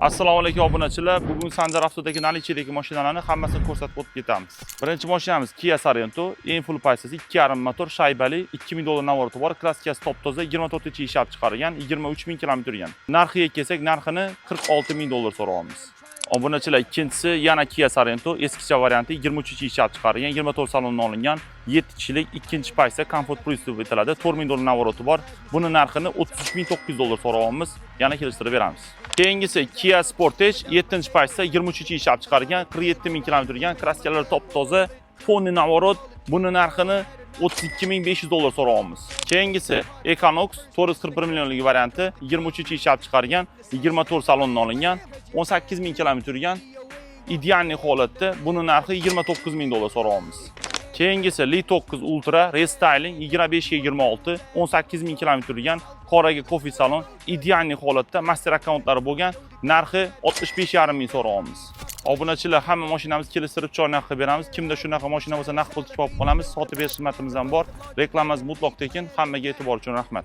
Assalomu alaykum obunachilar. Bugun Sanjar avtodagi nalichidagi mashinalarni hammasini ko'rsatib o'tib ketamiz. Birinchi mashinamiz Kia Sorento, eng full paysasi 2.5 motor, shaybali, 2000 dollar navorati bor, klassikasi top toza, 24-yil ishlab chiqarilgan, 23000 km yurgan. Narxiga kelsak, narxini 46000 dollar so'rayapmiz. Obunachilar, ikkinchisi yana Kia Sorento, eskicha varianti, 23-yil ishlab chiqarilgan, 24 salondan olingan, 7 kishilik ikkinchi paysa Comfort Plus deb aytiladi, 4000 dollar navorati bor. Buni narxini 33900 dollar so'rayapmiz, yana kelishtirib beramiz. Keyingisi Kia Sportage 7-paysa 23-yil ishlab chiqarilgan, 47000 km yurgan, kraskalari top toza, fonni navorot. Buni narxini 32500 dollar so'rayapmiz. Keyingisi Equinox 441 millionlik varianti, 23-yil ishlab chiqarilgan, 24 salondan olingan, 18000 km yurgan, idealniy holatda. Buni narxi 29000 dollar so'rayapmiz. Keyingisi Li 9 Ultra Restyling 25-26, 18000 km yurgan, qoraga kofe salon, idealniy holatda, master akkauntlari bo'lgan, narxi 65500 ming so'rayapmiz. Obunachilar, hamma mashinamiz kelishtirib choy narxi beramiz. Kimda shunaqa mashina bo'lsa naqd pul tikib olib qolamiz. Sotib berish xizmatimiz ham bor. Reklamamiz mutlaq tekin. Hammaga e'tibor uchun rahmat.